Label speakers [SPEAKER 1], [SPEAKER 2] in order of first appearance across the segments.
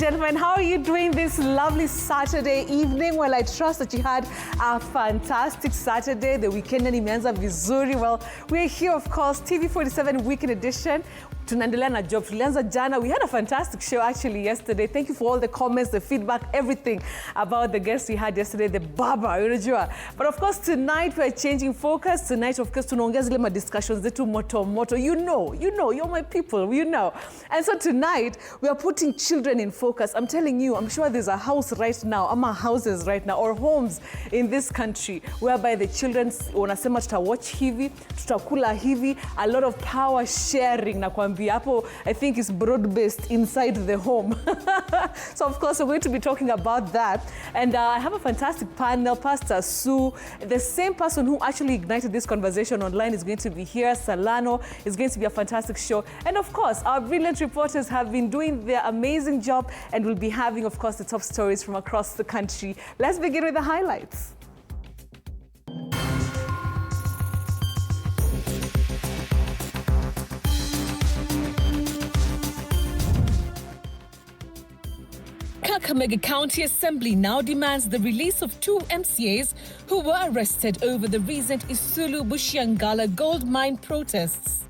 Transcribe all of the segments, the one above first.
[SPEAKER 1] gentlemen, how are you doing this lovely Saturday evening? Well, I trust that you had a fantastic Saturday. The weekend imeanza vizuri. Well, we're here, of course, TV47 Weekend Edition. Tunaendelea na job. Tulianza jana. We had a fantastic show actually yesterday. Thank you for all the comments, the feedback, everything about the guests we had yesterday, the BAMBA, unajua. But of course, tonight we're changing focus. Tonight, of course, tunaongea zile ma discussions zetu moto. You know, you're my people, you know. And so tonight, we are putting children in focus. I'm telling you, I'm sure there's a house right now, ama houses right now, or homes in this country, whereby the children wanasema tutawatch hivi, tutakula hivi, a lot of power sharing na kwambia hapo, I think it's broad-based inside the home. So of course, we're going to be talking about that. And I have a fantastic panel. Pastor Sue, the same person who actually ignited this conversation online, is going to be here. Salano is going to be a fantastic show. And of course, our brilliant reporters have been doing their amazing job and will be having, of course, the top stories from across the country. Let's begin with the highlights.
[SPEAKER 2] Kakamega County Assembly now demands the release of 2 MCAs who were arrested over the recent Isulu Bushiangala gold mine protests.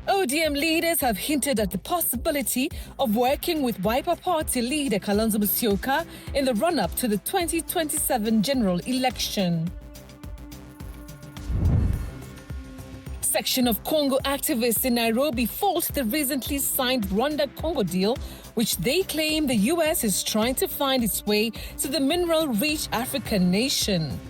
[SPEAKER 2] ODM leaders have hinted at the possibility of working with Wiper Party leader Kalonzo Musyoka in the run-up to the 2027 general election. Section of Congo activists in Nairobi fault the recently signed Rwanda-Congo deal, which they claim the US is trying to find its way to the mineral-rich African nation.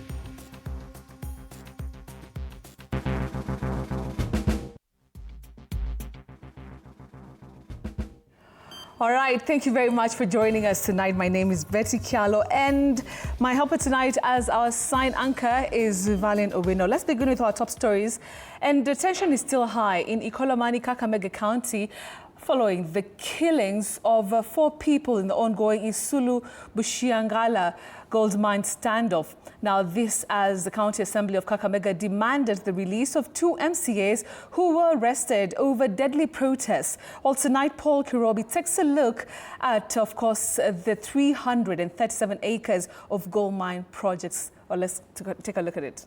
[SPEAKER 1] All right, thank you very much for joining us tonight. My name is Betty Kyallo, and my helper tonight as our sign anchor is Valiant Owino. Let's begin with our top stories. And the tension is still high in Ikolomani, Kakamega County, following the killings of 4 people in the ongoing Isulu Bushiangala gold mine standoff. Now, this as the County Assembly of Kakamega demanded the release of 2 MCAs who were arrested over deadly protests. Well, tonight, Paul Kirobi takes a look at, of course, the 337 acres of gold mine projects. Well, let's take a look at it.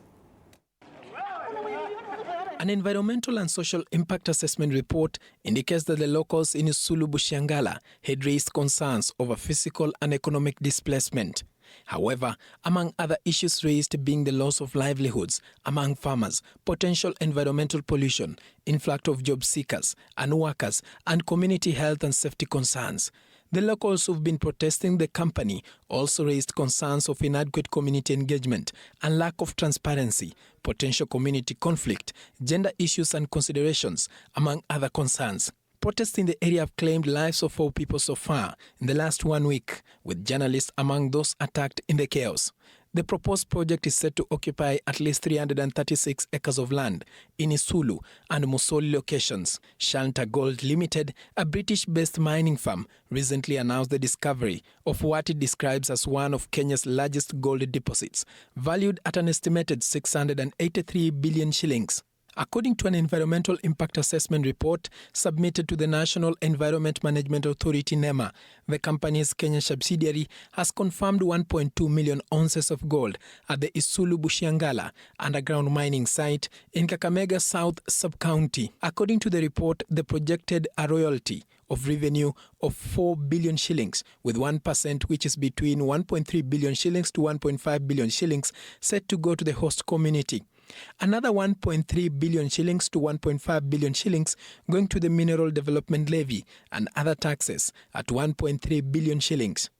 [SPEAKER 3] An environmental and social impact assessment report indicates that the locals in Isulu Bushiangala had raised concerns over physical and economic displacement. However, among other issues raised being the loss of livelihoods among farmers, potential environmental pollution, influx of job seekers and workers, and community health and safety concerns. The locals who've been protesting the company also raised concerns of inadequate community engagement and lack of transparency, potential community conflict, gender issues and considerations, among other concerns. Protests in the area have claimed lives of 4 people so far in the last 1 week, with journalists among those attacked in the chaos. The proposed project is set to occupy at least 336 acres of land in Isulu and Musoli locations. Shanta Gold Limited, a British-based mining firm, recently announced the discovery of what it describes as one of Kenya's largest gold deposits, valued at an estimated 683 billion shillings. According to an environmental impact assessment report submitted to the National Environment Management Authority (NEMA), the company's Kenya subsidiary has confirmed 1.2 million ounces of gold at the Isulu Bushiangala underground mining site in Kakamega South Sub-County. According to the report, the projected a royalty of revenue of 4 billion shillings, with 1%, which is between 1.3 billion shillings to 1.5 billion shillings, set to go to the host community. Another 1.3 billion shillings to 1.5 billion shillings going to the Mineral Development Levy and other taxes at 1.3 billion shillings.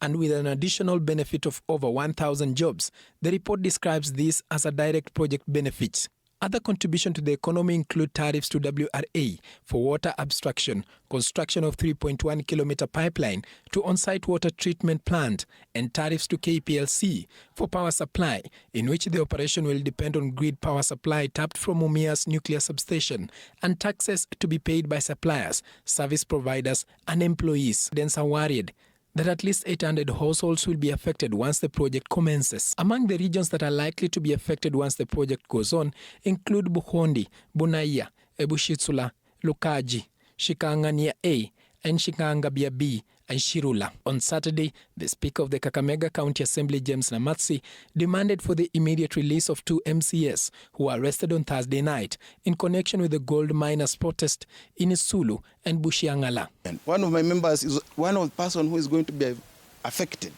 [SPEAKER 3] And with an additional benefit of over 1,000 jobs, the report describes this as a direct project benefit. Other contributions to the economy include tariffs to WRA for water abstraction, construction of 3.1-kilometer pipeline to on-site water treatment plant, and tariffs to KPLC for power supply, in which the operation will depend on grid power supply tapped from Mumias nuclear substation, and taxes to be paid by suppliers, service providers, and employees. Residents are worried that at least 800 households will be affected once the project commences. Among the regions that are likely to be affected once the project goes on include Buhondi, Bunaia, Ebushitsula, Lukaji, Shikangania A and Shikangabia B and Shirula. On Saturday, the Speaker of the Kakamega County Assembly, James Namatsi, demanded for the immediate release of 2 MCS who were arrested on Thursday night in connection with the gold miners' protest in Isulu and Bushiangala.
[SPEAKER 4] And one of my members is one of the person who is going to be affected.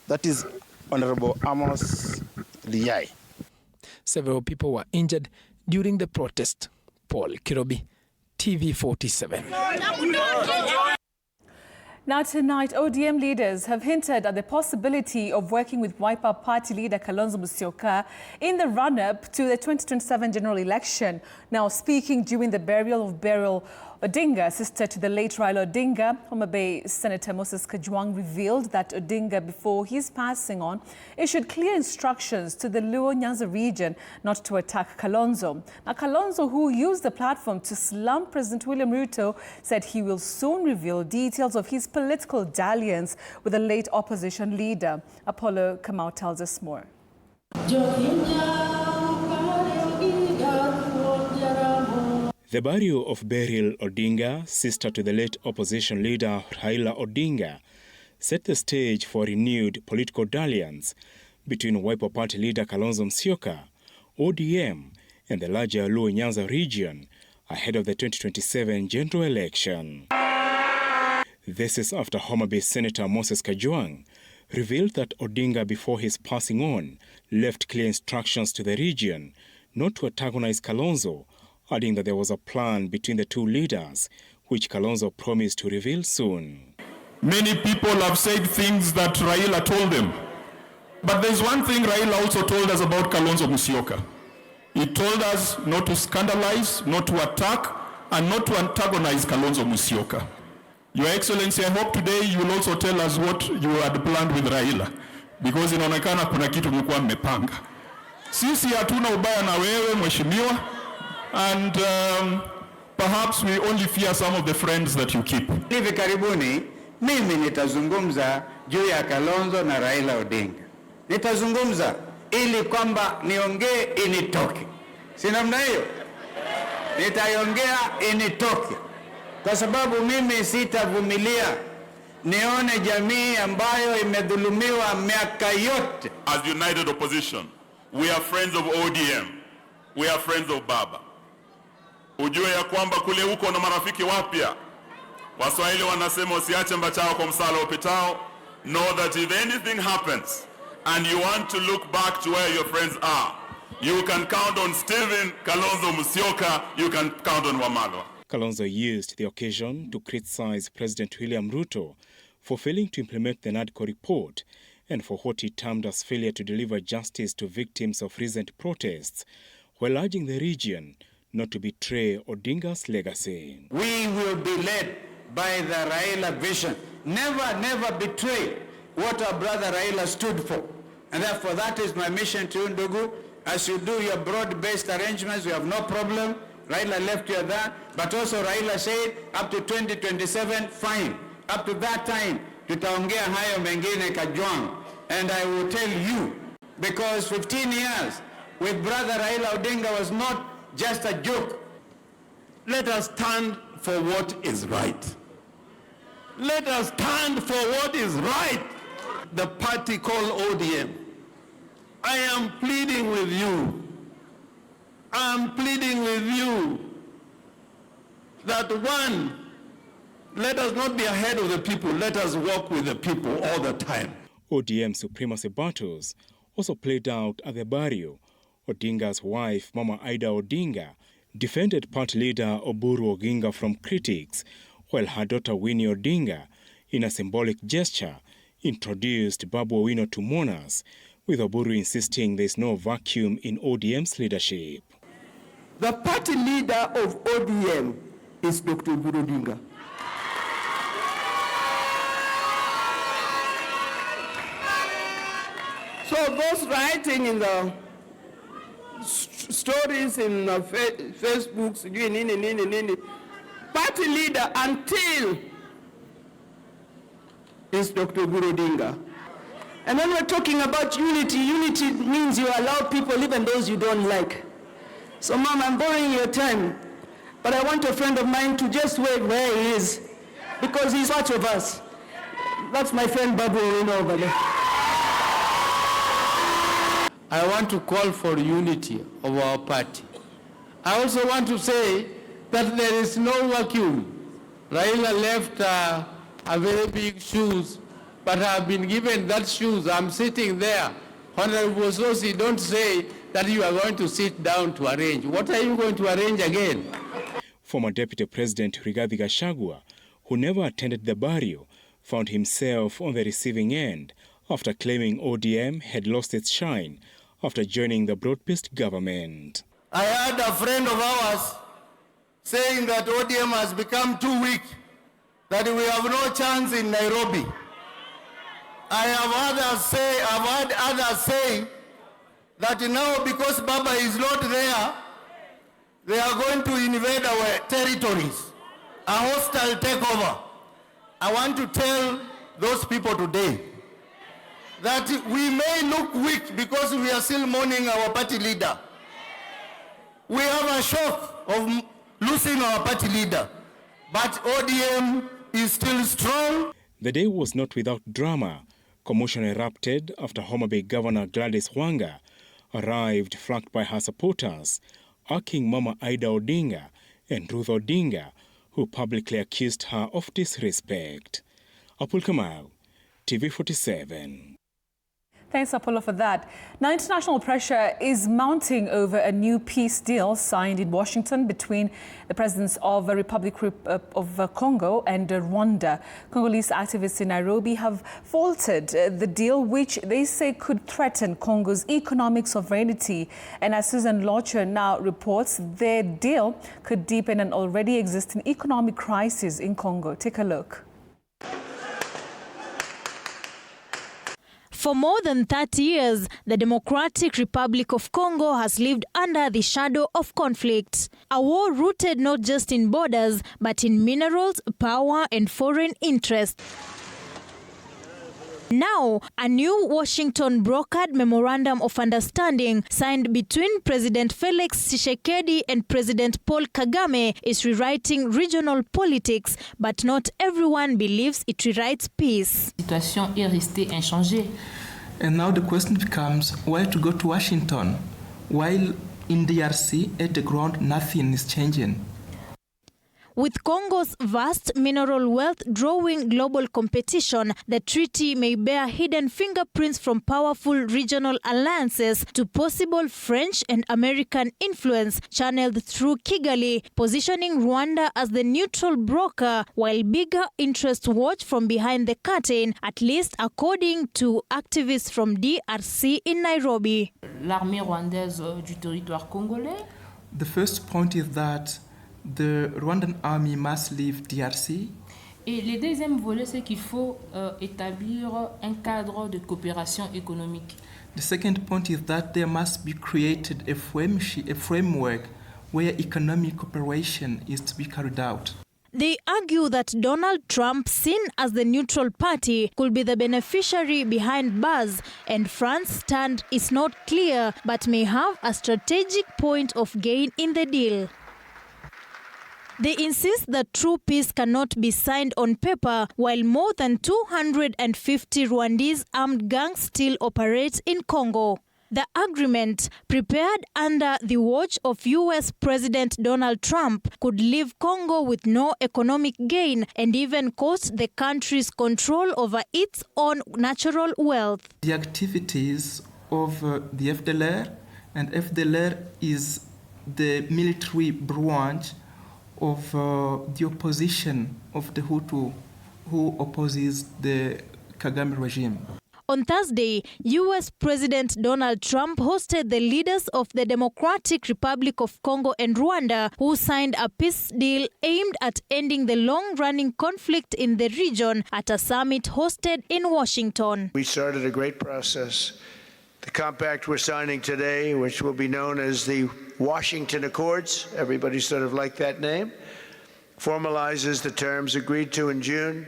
[SPEAKER 4] That is Honorable Amos Liyai. Several people were injured during the protest. Paul Kirobi, TV47.
[SPEAKER 1] Now tonight, ODM leaders have hinted at the possibility of working with Wiper Party leader Kalonzo Musyoka in the run-up to the 2027 general election. Now speaking during the burial of Beryl Odinga, sister to the late Raila Odinga, Homa Bay Senator Moses Kajwang revealed that Odinga, before his passing on, issued clear instructions to the Luo Nyanza region not to attack Kalonzo. Now Kalonzo, who used the platform to slump President William Ruto, said he will soon reveal details of his political dalliance with the late opposition leader. Apollo Kamau tells us more.
[SPEAKER 5] The burial of Beryl Odinga, sister to the late opposition leader Raila Odinga, set the stage for renewed political dalliance between Wiper Party leader Kalonzo Musyoka, ODM, and the larger Luo Nyanza region ahead of the 2027 general election. This is after Homa Bay Senator Moses Kajwang revealed that Odinga, before his passing on, left clear instructions to the region not to antagonize Kalonzo, adding that there was a plan between the two leaders, which Kalonzo promised to reveal soon.
[SPEAKER 6] Many people have said things that Raila told them. But there's one thing Raila also told us about Kalonzo Musyoka. He told us not to scandalize, not to attack, and not to antagonize Kalonzo Musyoka. Your Excellency, I hope today you will also tell us what you had planned with Raila, because inaonekana kuna kitu mlikuwa mmepanga. Sisi hatuna ubaya na wewe mheshimiwa, and perhaps we only fear some of the friends that you keep.
[SPEAKER 7] Hivi karibuni mimi nitazungumza juu ya Kalonzo na Raila Odinga. Nitazungumza ili kwamba niongee initoke. Si namna hiyo? Nitaiongea initoke. Kwa sababu mimi sitavumilia nione jamii ambayo imedhulumiwa miaka yote.
[SPEAKER 8] As united opposition, we are friends of ODM. We are friends of Baba. Ujue ya kwamba kule huko na marafiki wapya. Waswahili wanasema usiache mbachao kwa msala upitao. Know that if anything happens and you want to look back to where your friends are, you can count on Stephen Kalonzo Musyoka, you can count on Wamalwa.
[SPEAKER 5] Kalonzo used the occasion to criticize President William Ruto for failing to implement the NADCO report and for what he termed as failure to deliver justice to victims of recent protests, while urging the region not to betray Odinga's legacy.
[SPEAKER 7] We will be led by the Raila vision. Never betray what our brother Raila stood for. And therefore that is my mission to you, Ndugu. As you do your broad-based arrangements, we have no problem. Raila left you there, but also Raila said up to 2027, fine. Up to that time, tutaongea hayo mengine Kajwang. And I will tell you, because 15 years with brother Raila Odinga was not just a joke.
[SPEAKER 6] Let us stand for what is right. Let us stand for what is right. The party called ODM. I am pleading with you. I am pleading with you that one, let us not be ahead of the people. Let us walk with the people all the time.
[SPEAKER 5] ODM supremacy battles also played out at the burial. Odinga's wife, Mama Ida Odinga, defended party leader Oburu Oginga from critics, while her daughter Winnie Odinga, in a symbolic gesture, introduced Babu Owino to mourners, with Oburu insisting there is no vacuum in ODM's leadership.
[SPEAKER 9] The party leader of ODM is Dr. Oburu Odinga. So those writing in the stories in Facebook, party leader until is Dr. Oburu Odinga. And when we're talking about unity, unity means you allow people, even those you don't like. So Mom, I'm borrowing your time. But I want a friend of mine to just wait where he is, because he's part of us. That's my friend Babu over there.
[SPEAKER 10] I want to call for unity of our party. I also want to say that there is no vacuum. Raila left a very big shoes, but I've been given that shoes. I'm sitting there. Honorable Sosi, don't say that you are going to sit down to arrange. What are you going to arrange again?
[SPEAKER 5] Former Deputy President Rigathi Gachagua, who never attended the burial, found himself on the receiving end after claiming ODM had lost its shine after joining the broad-based government.
[SPEAKER 10] I had a friend of ours saying that ODM has become too weak, that we have no chance in Nairobi. I've had others say that now because Baba is not there, they are going to invade our territories, a hostile takeover. I want to tell those people today that we may look weak because we are still mourning our party leader. We have a shock of losing our party leader, but ODM is still strong.
[SPEAKER 5] The day was not without drama. Commotion erupted after Homa Bay Governor Gladys Wanga arrived flanked by her supporters, arcing Mama Ida Odinga and Ruth Odinga, who publicly accused her of disrespect. Apul Kamau, TV47.
[SPEAKER 1] Thanks, Apollo, for that. Now, international pressure is mounting over a new peace deal signed in Washington between the presidents of the Republic of Congo and Rwanda. Congolese activists in Nairobi have faulted the deal, which they say could threaten Congo's economic sovereignty. And as Susan Locher now reports, their deal could deepen an already existing economic crisis in Congo. Take a look.
[SPEAKER 11] For more than 30 years, the Democratic Republic of Congo has lived under the shadow of conflict. A war rooted not just in borders, but in minerals, power, and foreign interests. Now, a new Washington brokered memorandum of understanding signed between President Felix Tshisekedi and President Paul Kagame is rewriting regional politics, but not everyone believes it rewrites peace.
[SPEAKER 12] La situation est restée inchangée.
[SPEAKER 13] And now the question becomes why to go to Washington, while in DRC, at the ground, nothing is changing.
[SPEAKER 11] With Congo's vast mineral wealth drawing global competition, the treaty may bear hidden fingerprints from powerful regional alliances to possible French and American influence channeled through Kigali, positioning Rwanda as the neutral broker, while bigger interests watch from behind the curtain, at least according to activists from DRC in Nairobi.
[SPEAKER 12] L'armée rwandaise du territoire congolais.
[SPEAKER 13] The first point is that the Rwandan army must leave DRC.
[SPEAKER 12] Et le deuxième volet, c'est qu'il faut établir un cadre de coopération économique.
[SPEAKER 13] The second point is that there must be created a framework where economic cooperation is to be carried out.
[SPEAKER 11] They argue that Donald Trump, seen as the neutral party, could be the beneficiary behind bars, and France's stand is not clear but may have a strategic point of gain in the deal. They insist that true peace cannot be signed on paper, while more than 250 Rwandese armed gangs still operate in Congo. The agreement, prepared under the watch of U.S. President Donald Trump, could leave Congo with no economic gain and even cost the country's control over its own natural wealth.
[SPEAKER 13] The activities of the FDLR, and FDLR is the military branch of the opposition of the Hutu who opposes the Kagame regime.
[SPEAKER 11] On Thursday, U.S. President Donald Trump hosted the leaders of the Democratic Republic of Congo and Rwanda, who signed a peace deal aimed at ending the long-running conflict in the region at a summit hosted in Washington.
[SPEAKER 14] We started a great process. The compact we're signing today, which will be known as the Washington Accords, everybody sort of liked that name, formalizes the terms agreed to in June,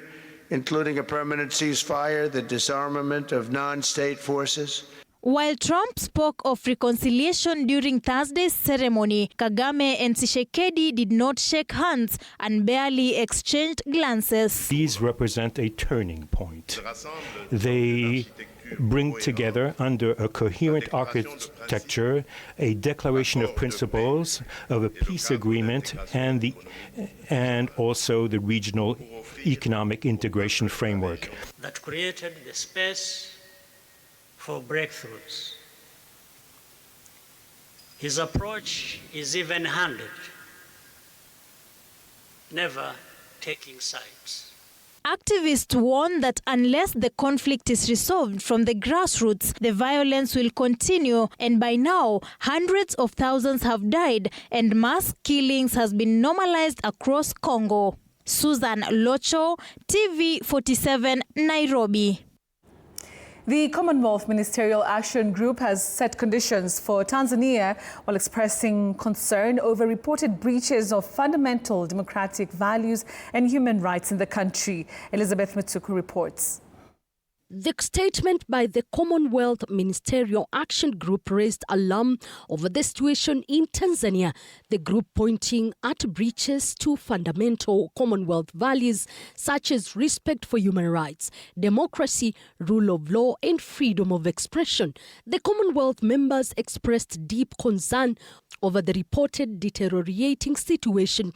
[SPEAKER 14] including a permanent ceasefire, the disarmament of non-state forces.
[SPEAKER 11] While Trump spoke of reconciliation during Thursday's ceremony, Kagame and Tshisekedi did not shake hands and barely exchanged glances.
[SPEAKER 15] These represent a turning point. They bring together under a coherent architecture a declaration of principles of a peace agreement and also the regional economic integration framework
[SPEAKER 16] that created the space for breakthroughs. His approach is even-handed, never taking sides.
[SPEAKER 11] Activists warn that unless the conflict is resolved from the grassroots, the violence will continue, and by now, hundreds of thousands have died and mass killings has been normalized across Congo. Susan Locho, TV47, Nairobi.
[SPEAKER 1] The Commonwealth Ministerial Action Group has set conditions for Tanzania while expressing concern over reported breaches of fundamental democratic values and human rights in the country. Elizabeth Mutsuku reports.
[SPEAKER 17] The statement by the Commonwealth Ministerial Action Group raised alarm over the situation in Tanzania, the group pointing at breaches to fundamental Commonwealth values such as respect for human rights, democracy, rule of law, and freedom of expression. The Commonwealth members expressed deep concern over the reported deteriorating situation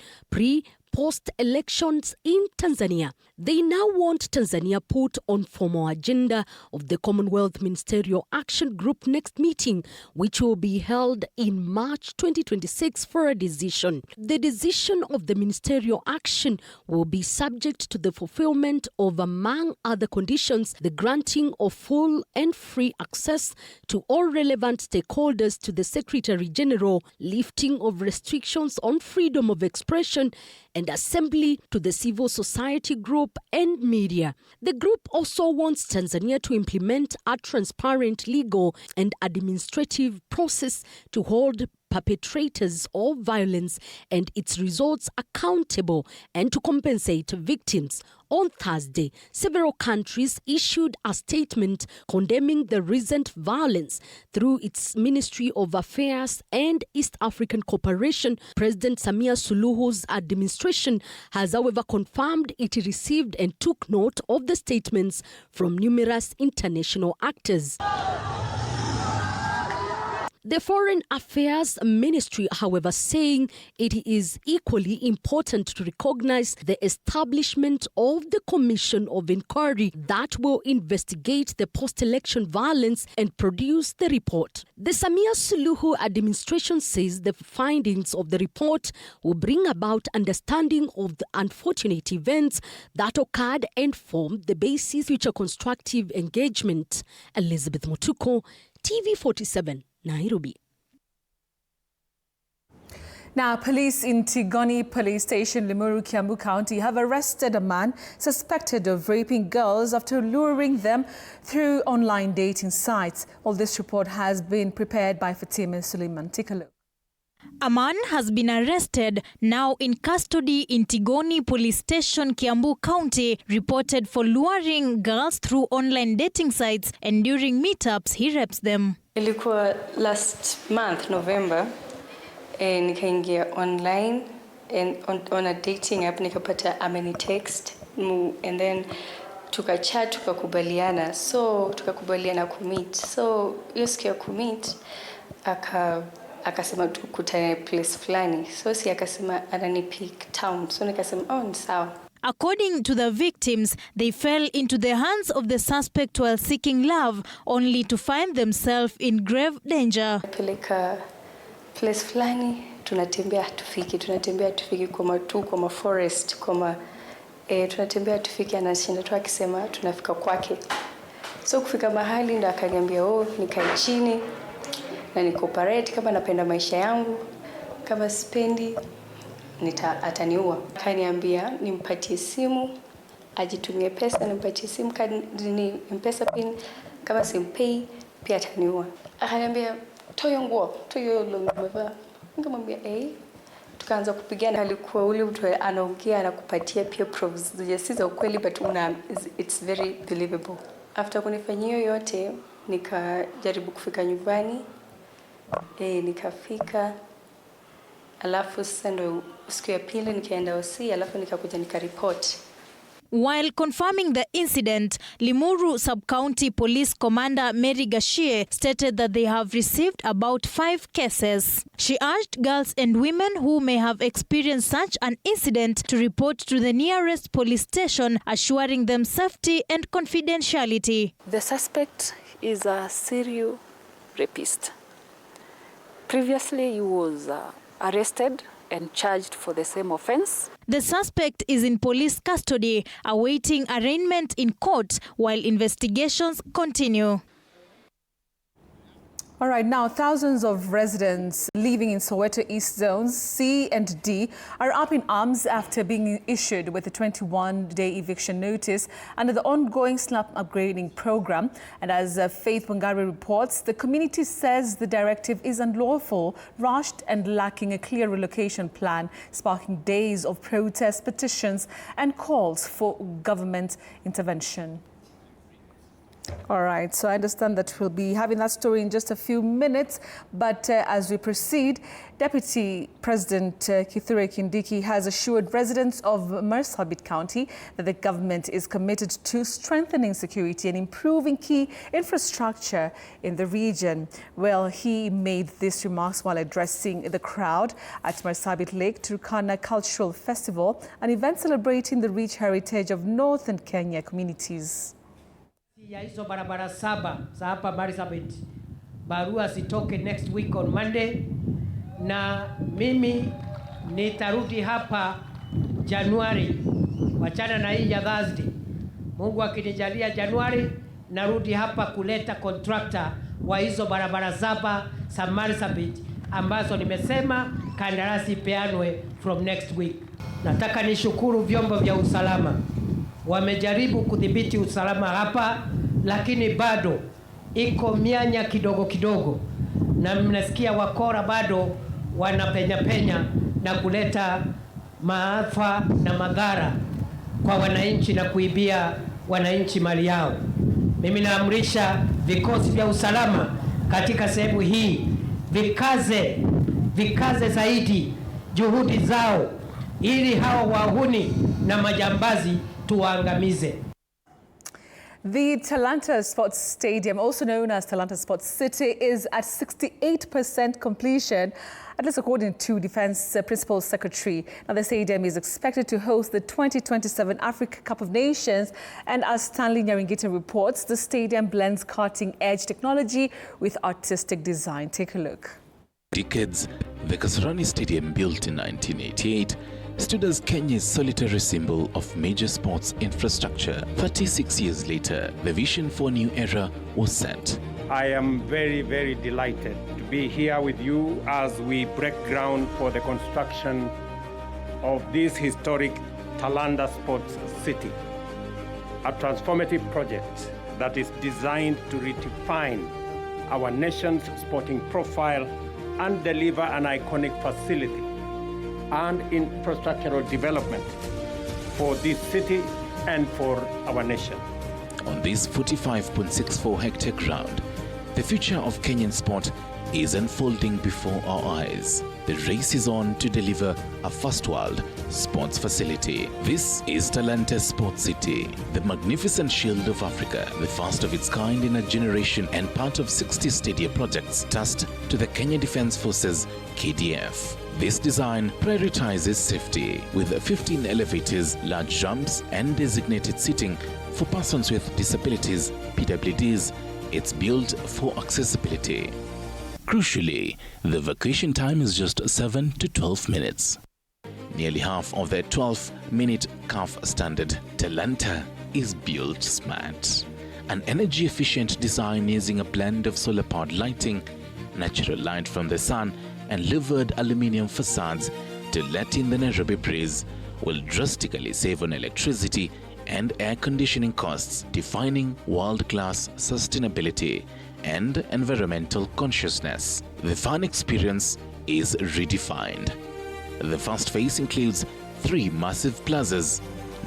[SPEAKER 17] post-elections in Tanzania. They now want Tanzania put on formal agenda of the Commonwealth Ministerial Action Group next meeting, which will be held in March 2026 for a decision. The decision of the Ministerial Action will be subject to the fulfillment of, among other conditions, the granting of full and free access to all relevant stakeholders to the Secretary General, lifting of restrictions on freedom of expression and assembly to the civil society group and media. The group also wants Tanzania to implement a transparent legal and administrative process to hold perpetrators of violence and its results accountable and to compensate victims. On Thursday, several countries issued a statement condemning the recent violence. Through its Ministry of Affairs and East African Cooperation, President Samia Suluhu's administration has, however, confirmed it received and took note of the statements from numerous international actors. The Foreign Affairs Ministry, however, saying it is equally important to recognize the establishment of the Commission of Inquiry that will investigate the post-election violence and produce the report. The Samia Suluhu administration says the findings of the report will bring about understanding of the unfortunate events that occurred and form the basis for future constructive engagement. Elizabeth Mutuko, TV47. Nairobi.
[SPEAKER 1] Now, police in Tigoni Police Station, Limuru, Kiambu County, have arrested a man suspected of raping girls after luring them through online dating sites. Well, this report has been prepared by Fatima Suleiman. Take a look.
[SPEAKER 11] A man has been arrested, now in custody in Tigoni Police Station, Kiambu County, reported for luring girls through online dating sites, and during meetups, he rapes them.
[SPEAKER 18] Ilikuwa last month, November, nikaingia online and on a dating app, nikapata text, and then tukachat, tukakubaliana. So tukakubaliana kumeet. So hiyo siku ya kumeet akasema tukutane place fulani. So si akasema ananipick town. So nikasema ni sawa.
[SPEAKER 11] According to the victims, they fell into the hands of the suspect while seeking love, only to find themselves in grave danger.
[SPEAKER 18] Peleka place fulani, tunatembea tufiki kwa forest, tunatembea tufiki, anashinda tu akisema tunafika kwake. So kufika mahali ndo akaniambia nikae chini na nikoperate kama napenda maisha yangu, kama sipendi ataniua. Akaniambia nimpatie simu, ajitumie pesa, nimpatie simu ni mpesa pin, kama simpei pia ataniua. Akaniambia toyo nguo, toyo lomba. Nikamwambia tukaanza kupigana. Alikuwa ule mtu anaongea na kupatia pia proofs si za ukweli, but it's very believable. After kunifanyia yote nikajaribu kufika nyumbani, nikafika, alafu sasa ndo siku ya pili nikaenda OC, alafu nikakuja nikaripoti.
[SPEAKER 11] While confirming the incident, Limuru Sub-County Police Commander Mary Gashie stated that they have received about 5 cases. She urged girls and women who may have experienced such an incident to report to the nearest police station, assuring them safety and confidentiality.
[SPEAKER 19] The suspect is a serial rapist. Previously, he was arrested and charged for the same offense.
[SPEAKER 11] The suspect is in police custody, awaiting arraignment in court while investigations continue.
[SPEAKER 1] All right, now thousands of residents living in Soweto East Zones C and D are up in arms after being issued with a 21-day eviction notice under the ongoing slum upgrading program. And as Faith Wangari reports, the community says the directive is unlawful, rushed and lacking a clear relocation plan, sparking days of protests, petitions and calls for government intervention. All right, so I understand that we'll be having that story in just a few minutes. But as we proceed, Deputy President Kithure Kindiki has assured residents of Marsabit County that the government is committed to strengthening security and improving key infrastructure in the region. Well, he made these remarks while addressing the crowd at Marsabit Lake Turkana Cultural Festival, an event celebrating the rich heritage of Northern Kenya communities.
[SPEAKER 20] Ya hizo barabara 7 za hapa Marsabit, barua zitoke next week on Monday, na mimi nitarudi hapa Januari, wachana na hii ya Thursday. Mungu akinijalia Januari narudi hapa kuleta contractor wa hizo barabara 7 za Marsabit ambazo nimesema kandarasi peanwe from next week. Nataka nishukuru vyombo vya usalama. Wamejaribu kudhibiti usalama hapa, lakini bado iko mianya kidogo kidogo, na mnasikia wakora bado wanapenya na kuleta maafa na madhara kwa wananchi na kuibia wananchi mali yao. Mimi naamrisha vikosi vya usalama katika sehemu hii vikaze zaidi juhudi zao ili hao wahuni na majambazi tuwaangamize.
[SPEAKER 1] The Talanta Sports Stadium, also known as Talanta Sports City, is at 68% completion, at least according to Defense Principal Secretary. Now, the stadium is expected to host the 2027 Africa Cup of Nations, and as Stanley Nyaringita reports, the stadium blends cutting-edge technology with artistic design. Take a look.
[SPEAKER 21] Decades, the Kasarani Stadium, built in 1988, stood as Kenya's solitary symbol of major sports infrastructure. 36 years later, the vision for a new era was set.
[SPEAKER 22] I am very, very delighted to be here with you as we break ground for the construction of this historic Talanta Sports City, a transformative project that is designed to redefine our nation's sporting profile and deliver an iconic facility and infrastructural development for this city and for our nation.
[SPEAKER 21] On this 45.64 hectare ground, the future of Kenyan sport is unfolding before our eyes. The race is on to deliver a first-world sports facility. This is Talanta Sports City, the magnificent shield of Africa, the first of its kind in a generation and part of 60 stadia projects tasked to the Kenya Defence Forces, KDF. This design prioritizes safety with 15 elevators, large ramps and designated seating for persons with disabilities, PWDs. It's built for accessibility. Crucially, the vacation time is just 7 to 12 minutes. Nearly half of the 12-minute CAF standard. Talanta is built smart. An energy-efficient design using a blend of solar-powered lighting, natural light from the sun, and louvered aluminium facades to let in the Nairobi breeze will drastically save on electricity and air conditioning costs, defining world-class sustainability and environmental consciousness. The fun experience is redefined. The first phase includes 3 massive plazas,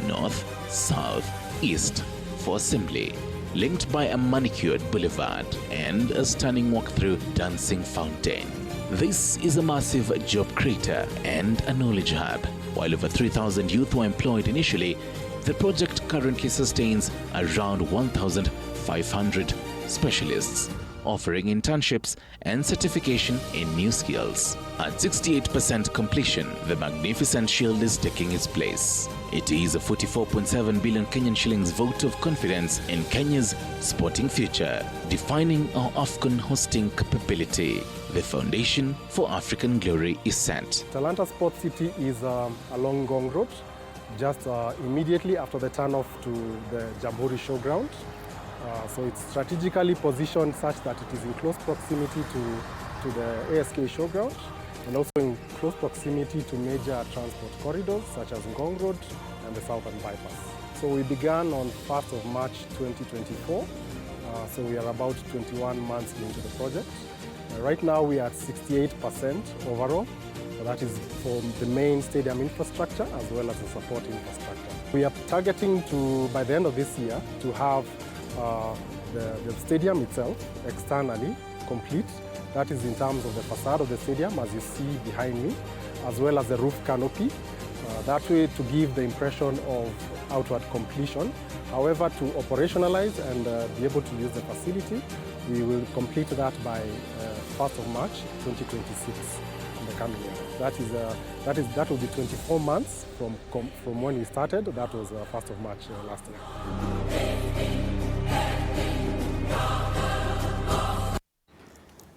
[SPEAKER 21] north, south, east, for assembly, linked by a manicured boulevard and a stunning walk-through dancing fountain. This is a massive job creator and a knowledge hub. While over 3,000 youth were employed initially, the project currently sustains around 1,500 specialists, offering internships and certification in new skills. At 68% completion, the magnificent shield is taking its place. It is a 44.7 billion Kenyan shillings vote of confidence in Kenya's sporting future, defining our AFCON hosting capability. The foundation for African glory is set.
[SPEAKER 2] Talanta Sports City is along Ngong Road, just immediately after the turnoff to the Jamhuri Showground. So it's strategically positioned such that it is in close proximity to the ASK Showground and also in close proximity to major transport corridors such as Ngong Road and the Southern Bypass. So we began on 1st of March 2024, so we are about 21 months into the project. Right now we are at 68% overall. That is for the main stadium infrastructure as well as the support infrastructure. We are targeting to, by the end of this year, to have the stadium itself externally complete. That is in terms of the facade of the stadium, as you see behind me, as well as the roof canopy. That way to give the impression of outward completion. However, to operationalize and be able to use the facility, we will complete that by 1st of March 2026 in the coming year. That will be 24 months from when we started. That was 1st of March last year.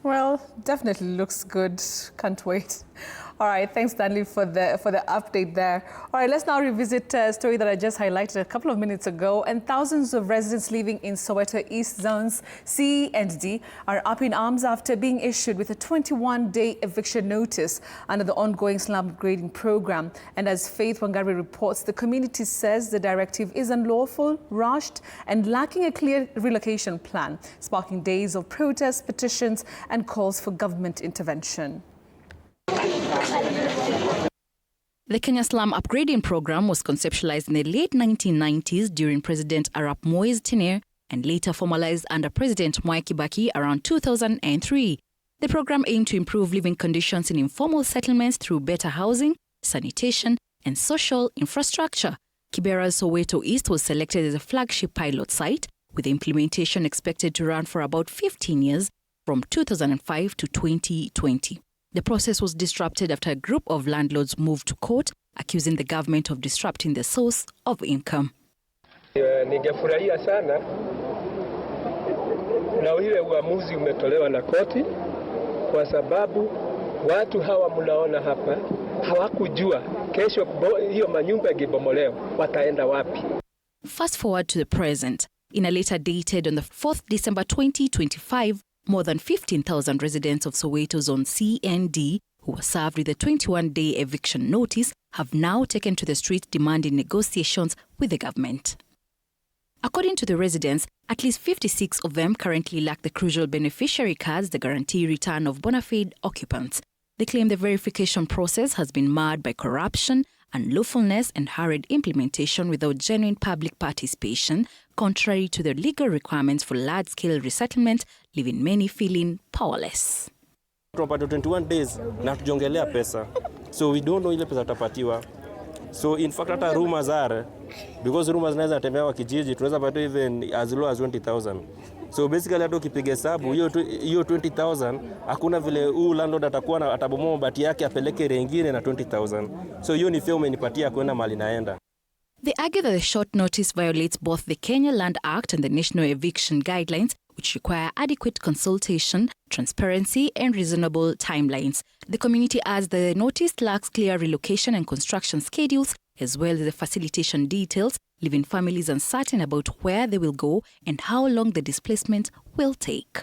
[SPEAKER 1] Well, definitely looks good. Can't wait. All right, thanks, Stanley, for the update there. All right, let's now revisit a story that I just highlighted a couple of minutes ago. And thousands of residents living in Soweto East Zones C and D are up in arms after being issued with a 21-day eviction notice under the ongoing slum upgrading program. And as Faith Wangari reports, the community says the directive is unlawful, rushed, and lacking a clear relocation plan, sparking days of protests, petitions, and calls for government intervention.
[SPEAKER 3] The Kenya Slum Upgrading Program was conceptualized in the late 1990s during President Arap Moi's tenure and later formalized under President Mwai Kibaki around 2003. The program aimed to improve living conditions in informal settlements through better housing, sanitation, and social infrastructure. Kibera's Soweto East was selected as a flagship pilot site, with the implementation expected to run for about 15 years from 2005 to 2020. The process was disrupted after a group of landlords moved to court, accusing the government of disrupting the source of income.
[SPEAKER 23] Ningefurahia sana na ile uamuzi umetolewa na koti, kwa sababu watu hawa mnaona hapa hawakujua kesho hiyo manyumba ikibomolewa wataenda wapi.
[SPEAKER 3] Fast forward to the present. In a letter dated on the 4th December 2025, more than 15,000 residents of Soweto Zone C and D, who were served with a 21-day eviction notice, have now taken to the streets demanding negotiations with the government. According to the residents, at least 56 of them currently lack the crucial beneficiary cards that guarantee return of bona fide occupants. They claim the verification process has been marred by corruption, unlawfulness, and hurried implementation without genuine public participation, contrary to the legal requirements for large-scale resettlement, leaving many feeling powerless.
[SPEAKER 24] Tunapata 21 days na tujongelea pesa. So we don't know ile pesa tutapatiwa. So in fact hata rumors are, because rumors zinaweza tembea kwa kijiji, tunaweza pata even as low as 20,000. So basically hata ukipiga hesabu hiyo 20,000 hakuna vile huu landlord atakuwa atabomoa mabati yake apeleke rengine na 20,000. So hiyo ni fee umenipatia kwenda mali naenda.
[SPEAKER 3] They argue that the short notice violates both the Kenya Land Act and the National Eviction Guidelines, which require adequate consultation, transparency, and reasonable timelines. The community adds that the notice lacks clear relocation and construction schedules, as well as the facilitation details, leaving families uncertain about where they will go and how long the displacement will take.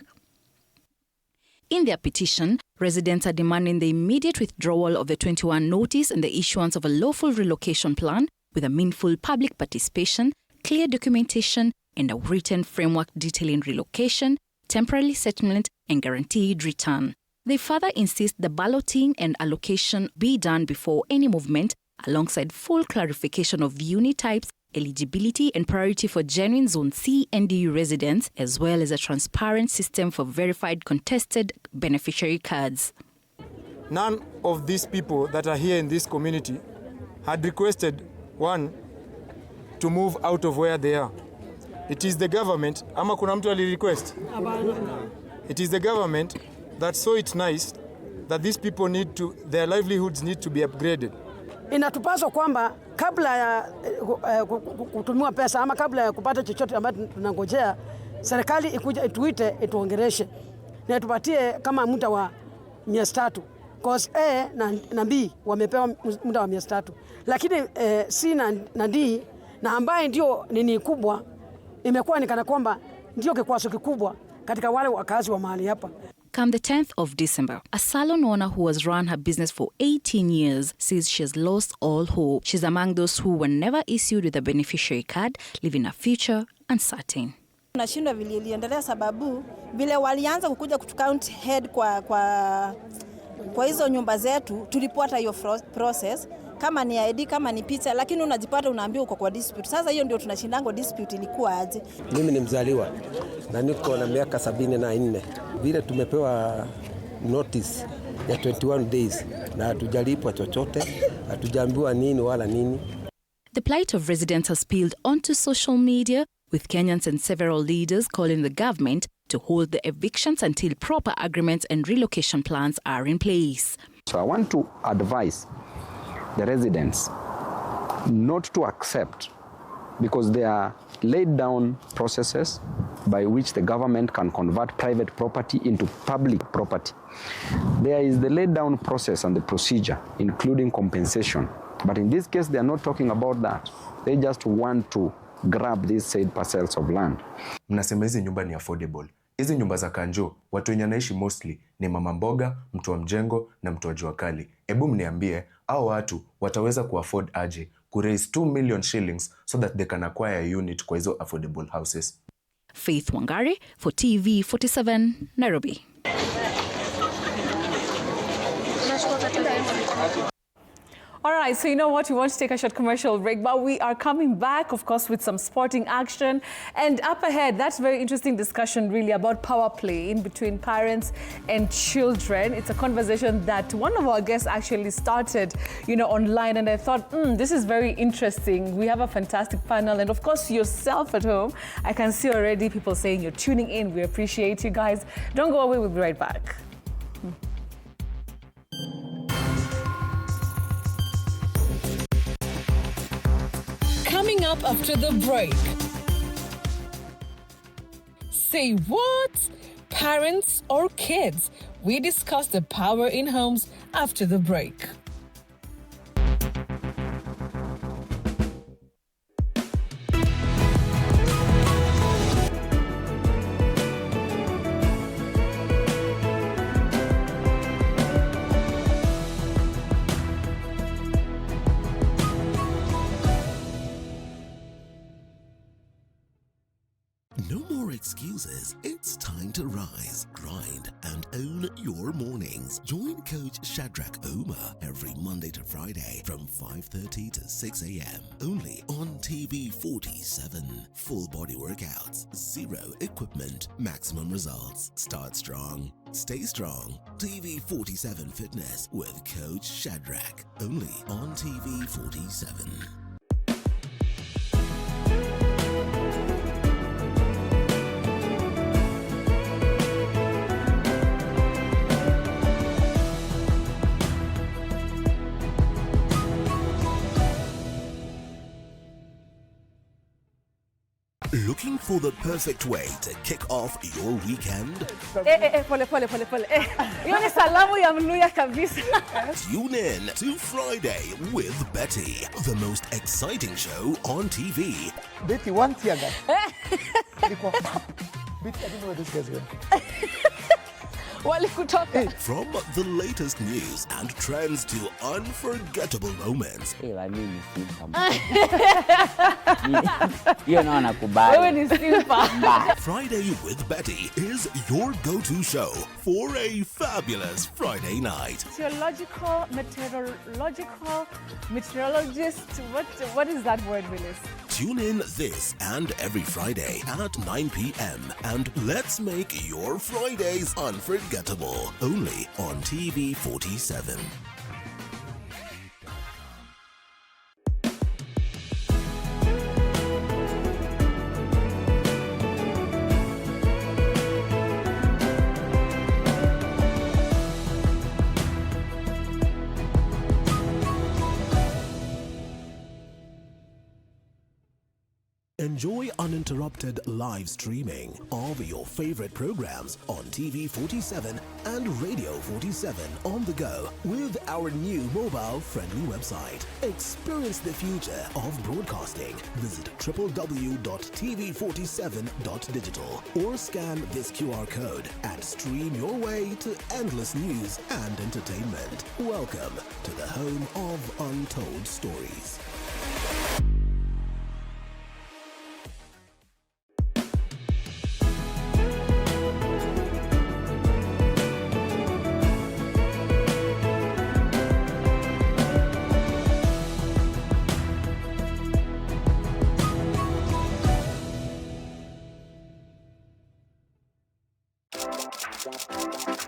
[SPEAKER 3] In their petition, residents are demanding the immediate withdrawal of the 21 notice and the issuance of a lawful relocation plan with a meaningful public participation, clear documentation, and a written framework detailing relocation, temporary settlement, and guaranteed return. They further insist the balloting and allocation be done before any movement, alongside full clarification of unit types eligibility and priority for genuine Zone C and D residents, as well as a transparent system for verified contested beneficiary cards.
[SPEAKER 4] None of these people that are here in this community had requested, one, to move out of where they are. It is the government, ama kuna mtu ali request? It is the government that saw it nice that these people their livelihoods need to be upgraded.
[SPEAKER 6] Inatupaswa kwamba kabla ya kutumiwa pesa ama kabla ya kupata chochote ambacho tunangojea, serikali ikuja ituite ituongereshe na itupatie kama muda wa 300. Cause A na B wamepewa muda wa 300. Lakini C na D na ambaye ndio nini kubwa imekuwa ni kana kwamba ndio kikwazo kikubwa katika wale wakazi wa mahali hapa.
[SPEAKER 3] Come the 10th of December, a salon owner who has run her business for 18 years says she has lost all hope. She's among those who were never issued with a beneficiary card, leaving a future uncertain.
[SPEAKER 7] Tunashindwa vile iliendelea sababu vile walianza kukuja count head kwa hizo nyumba zetu, tulifuata hiyo process kama ni ID kama ni picha, lakini unajipata unaambiwa uko kwa dispute. Sasa hiyo ndio tunashindango dispute ilikuwa aje.
[SPEAKER 8] Mimi ni mzaliwa na niko na miaka 74. Vile tumepewa notice ya 21 days na hatujalipwa chochote, hatujaambiwa nini wala nini.
[SPEAKER 3] The plight of residents has spilled onto social media, with Kenyans and several leaders calling the government to hold the evictions until proper agreements and relocation plans are in place.
[SPEAKER 25] So I want to advise the residents not to accept, because there are laid down processes by which the government can convert private property into public property. There is the laid down process and the procedure, including compensation. But in this case, they are not talking about that. They just want to grab these said parcels of land.
[SPEAKER 26] Mnasema hizi nyumba ni affordable. Hizi nyumba za kanjo, watu wenye naishi mostly ni mama mboga, mtu wa mjengo na mtu wa jua kali. Ebu mniambie, hao watu wataweza kuafford aje raise 2 million shillings so that they can acquire a unit kwa hizo affordable houses?
[SPEAKER 3] Faith Wangari for TV47, Nairobi.
[SPEAKER 1] All right, so you know what? We want to take a short commercial break, but we are coming back, of course, with some sporting action. And up ahead, that's very interesting discussion really about power play in between parents and children. It's a conversation that one of our guests actually started, online. And I thought, this is very interesting. We have a fantastic panel. And of course, yourself at home, I can see already people saying you're tuning in. We appreciate you guys. Don't go away. We'll be right back.
[SPEAKER 27] Coming up after the break. Say what? Parents or kids? We discuss the power in homes after the break.
[SPEAKER 28] No more excuses. It's time to rise, grind, and own your mornings. Join Coach Shadrach Ouma every Monday to Friday from 5:30 to 6 a.m. only on TV47. Full body workouts, zero equipment, maximum results. Start strong, stay strong. TV47 Fitness with Coach Shadrach only on TV47. Looking for the perfect way to kick off your weekend?
[SPEAKER 1] Pole. Hiyo ni salamu ya Mluya kabisa.
[SPEAKER 28] Tune in to Friday with Betty, the most exciting show on TV.
[SPEAKER 29] Betty, one tear gas. Betty, I don't know where this guy's going.
[SPEAKER 28] From the latest news and trends to unforgettable moments.
[SPEAKER 5] Hiyo nao nakubali.
[SPEAKER 1] Wewe ni simpa.
[SPEAKER 28] Friday with Betty is your go-to show for a fabulous Friday night.
[SPEAKER 1] Theological, meteorologist. What is that word, Willis?
[SPEAKER 28] Tune in this and every Friday at 9 p.m. and let's make your Fridays unforgettable. Only on TV47. Enjoy uninterrupted live streaming of your favorite programs on TV47 and Radio 47 on the go with our new mobile-friendly website. Experience the future of broadcasting. Visit www.tv47.digital or scan this QR code and stream your way to endless news and entertainment. Welcome to the home of untold stories.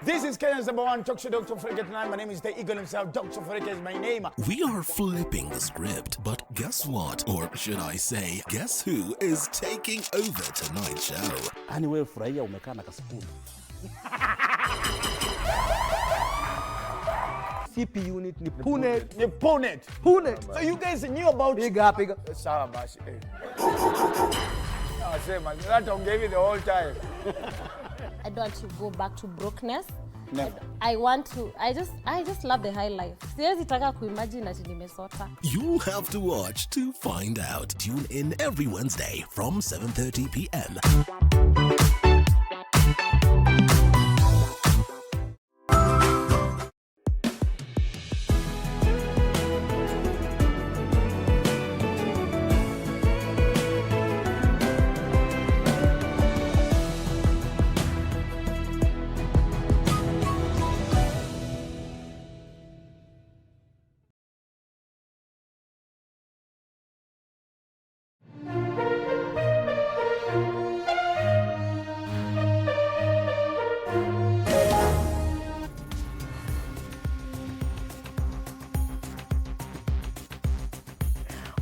[SPEAKER 9] This is Kenya's #1 talk show, Dr. Fureke tonight. My name is the Eagle himself. Dr. Fureke is my name.
[SPEAKER 28] We are flipping the script, but guess what? Or should I say, guess who is taking over tonight's show?
[SPEAKER 29] Anyway, furahia umekaa na kasukuma. CP unit ni Punet. So you guys knew about Piga.
[SPEAKER 9] Sawa basi. Sema, Talanta ungeve the whole time.
[SPEAKER 10] I don't want to go back to brokenness.
[SPEAKER 9] Never.
[SPEAKER 10] I just love the high life. Siwezi taka kuimagine ati nimesota.
[SPEAKER 28] You'll have to watch to find out. Tune in every Wednesday from 7:30 p.m.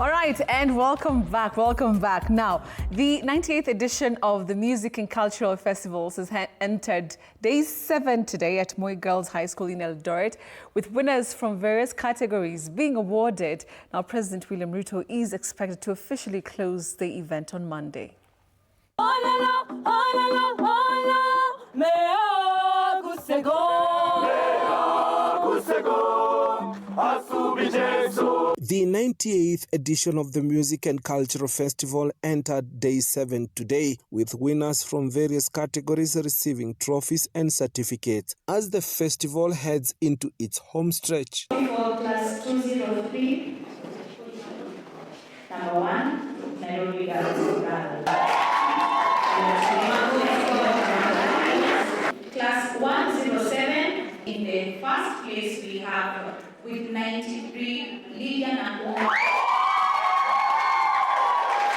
[SPEAKER 1] All right, and welcome back. Now, the 98th edition of the Music and Cultural Festivals has entered day 7 today at Moi Girls High School in Eldoret, with winners from various categories being awarded. Now, President William Ruto is expected to officially close the event on Monday.
[SPEAKER 12] The 98th edition of the Music and Cultural Festival entered day 7 today, with winners from various categories receiving trophies and certificates as the festival heads into its home stretch.
[SPEAKER 13] For class 203, number 1, Nairobi Girls. Class 107, in the first place we have with 93, Lydia Naku.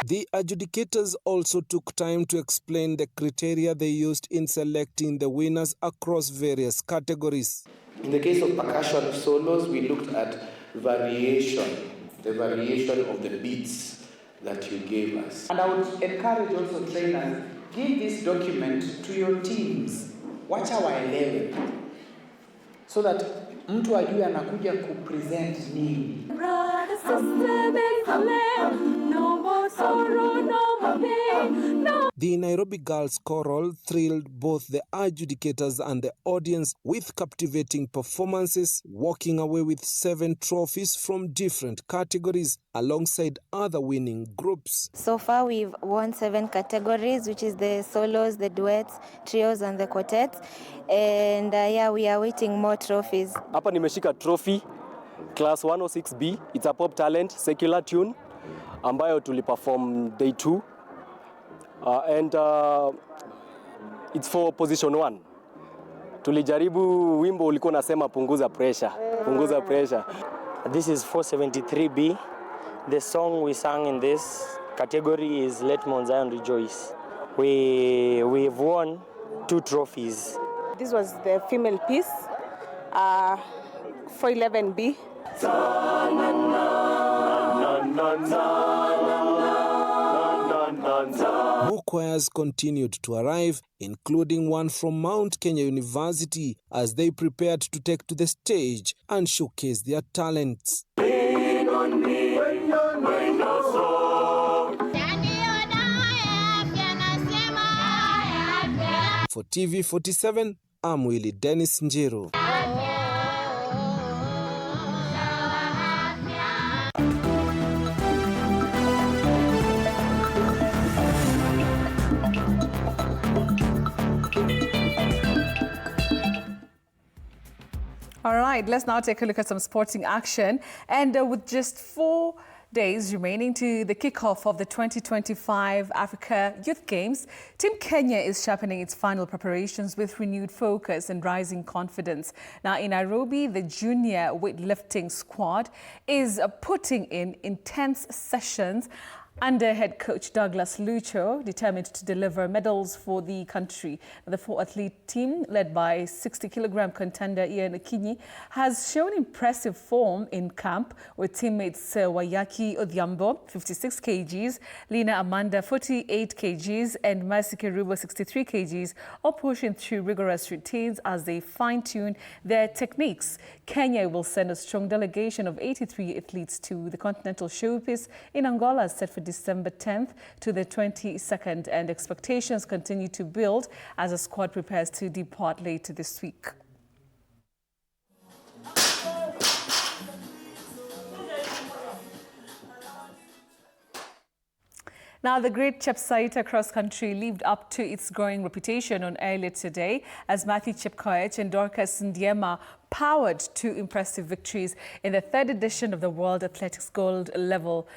[SPEAKER 12] The adjudicators also took time to explain the criteria they used in selecting the winners across various categories.
[SPEAKER 14] In the case of percussion solos, we looked at variation, the variation of the beats that you gave us.
[SPEAKER 15] And I would encourage also trainers, give this document to your teams. Wacha waelewe. So that mtu ajue anakuja kupresent nini.
[SPEAKER 12] The Nairobi Girls Choral thrilled both the adjudicators and the audience with captivating performances, walking away with 7 trophies from different categories alongside other winning groups.
[SPEAKER 16] So far we've won 7 categories, which is the solos, the duets, trios and the quartets. And we are waiting more trophies.
[SPEAKER 17] Hapa nimeshika trophy class 106B. It's a pop talent, secular tune.
[SPEAKER 2] ambayo tuliperform day 2 and it's for position 1. Tulijaribu wimbo ulikuwa nasema punguza pressure.
[SPEAKER 11] This is 473B. The song we sang in this category is Let Mount Zion Rejoice. We've won 2 trophies.
[SPEAKER 17] This was the female piece, 411B.
[SPEAKER 12] More choirs continued to arrive, including one from Mount Kenya University, as they prepared to take to the stage and showcase their talents. For TV47, I'm Willie Dennis Njiru.
[SPEAKER 1] All right, let's now take a look at some sporting action. And with just 4 days remaining to the kickoff of the 2025 Africa Youth Games, Team Kenya is sharpening its final preparations with renewed focus and rising confidence. Now in Nairobi, the junior weightlifting squad is putting in intense sessions under head coach Douglas Lucho, determined to deliver medals for the country. The 4-athlete team, led by 60-kilogram contender Ian Akinyi, has shown impressive form in camp, with teammates Wayaki Odhiambo, 56 kgs, Lina Amanda, 48 kgs, and Mercy Kerubo, 63 kgs, all pushing through rigorous routines as they fine-tune their techniques. Kenya will send a strong delegation of 83 athletes to the Continental Showpiece in Angola, set for December 10th to the 22nd, and expectations continue to build as the squad prepares to depart later this week. Now, the great Chepsaita cross-country lived up to its growing reputation on earlier today as Matthew Chepkoech and Dorcas Ndiema powered to impressive victories in the 3rd edition of the World Athletics Gold Level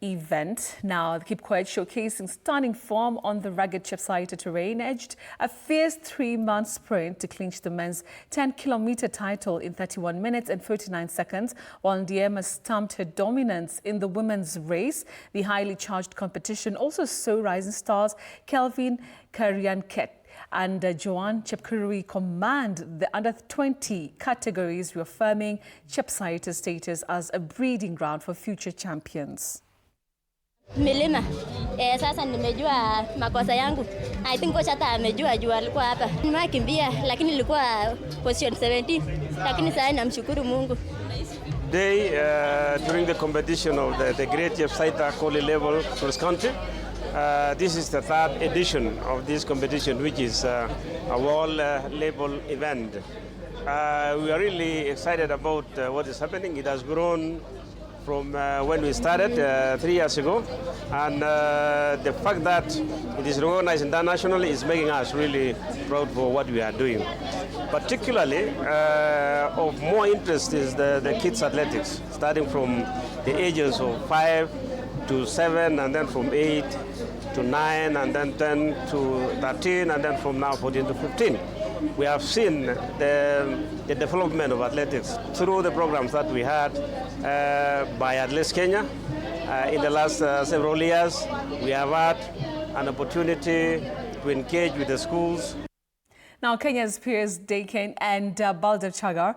[SPEAKER 1] event. Now, the Chepkoech showcasing stunning form on the rugged Chepsaita terrain, edged a fierce 3-man sprint to clinch the men's 10-kilometer title in 31 minutes and 49 seconds, while Ndiema stamped her dominance in the women's race. The highly charged competition also saw rising stars Kelvin Karianket and Joanne Chepkurui command the under-20 categories, reaffirming Chepsaita's status as a breeding ground for future champions.
[SPEAKER 18] Milima. Sasa nimejua makosa yangu. I think kocha hata amejua juu alikuwa hapa. Nimekimbia lakini nilikuwa position 17. Lakini sasa namshukuru Mungu.
[SPEAKER 24] Today, during the competition of the Great Chepsaita Koli Level Cross Country, this is the 3rd edition of this competition, which is a world level event. We are really excited about what is happening. It has grown from when we started 3 years ago, and the fact that it is recognized internationally is making us really proud for what we are doing. Particularly of more interest is the kids athletics, starting from the ages of 5 to 7, and then from 8 to 9, and then 10 to 13, and then from now 14 to 15. We have seen the development of athletics through the programs that we had by Athletics Kenya. In the last several years, we have had an opportunity to engage with the schools.
[SPEAKER 1] Now, Kenya's Piers Dakin and Baldev Chagar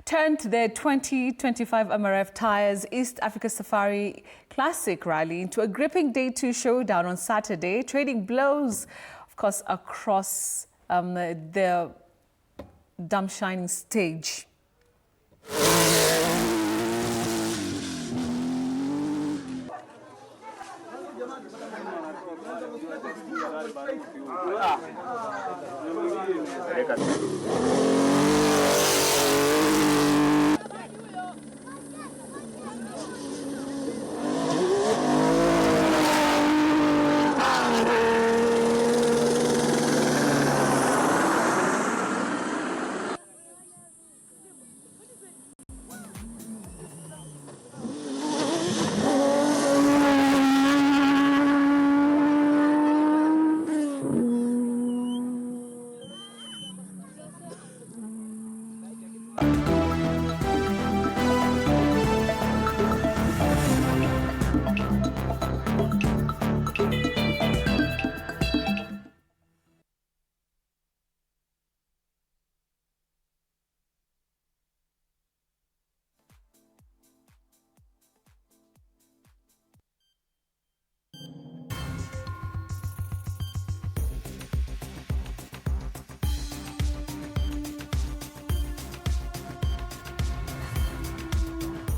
[SPEAKER 1] turned their 2025 MRF Tires East Africa Safari Classic Rally into a gripping Day 2 showdown on Saturday, trading blows, of course, across the Dam Shining stage.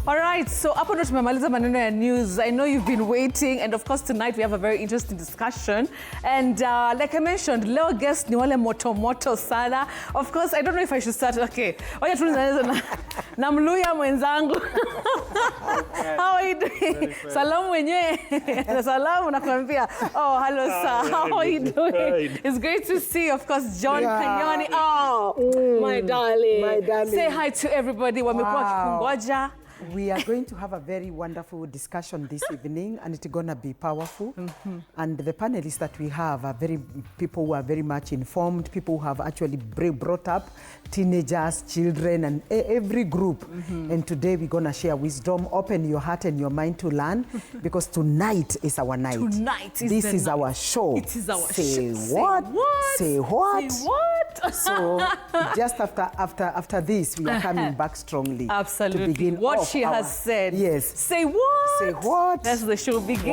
[SPEAKER 1] All right, so hapo ndo tumemaliza maneno ya news. I know you've been waiting, and of course tonight we have a very interesting discussion. And like I mentioned, leo guest ni wale moto sana. Of course, I don't know if I should start. Okay, wacha tuanze na Mluya mwenzangu. How are you doing? Salamu mwenyewe. Salamu nakwambia. Oh, hello sir. How are you doing? It's great to see, of course, John Kanyoni. Oh, my darling.
[SPEAKER 4] My darling.
[SPEAKER 1] Say hi to everybody. Wamekuwa kikungoja.
[SPEAKER 4] We are going to have a very wonderful discussion this evening, and it's going to be powerful. And the panelists that we have are people who are very much informed, people who have actually brought up teenagers, children, and every group. And today we're going to share wisdom. Open your heart and your mind to learn, because tonight is our night.
[SPEAKER 1] Tonight is
[SPEAKER 4] this
[SPEAKER 1] the
[SPEAKER 4] is
[SPEAKER 1] night.
[SPEAKER 4] Our show.
[SPEAKER 1] It is our
[SPEAKER 4] Say
[SPEAKER 1] show.
[SPEAKER 4] What?
[SPEAKER 1] Say what?
[SPEAKER 4] Say what? So just after this, we are coming back strongly.
[SPEAKER 1] Absolutely.
[SPEAKER 4] To begin
[SPEAKER 1] what
[SPEAKER 4] off
[SPEAKER 1] she has said.
[SPEAKER 4] Yes.
[SPEAKER 1] Say what?
[SPEAKER 4] Say what?
[SPEAKER 1] That's the show begin.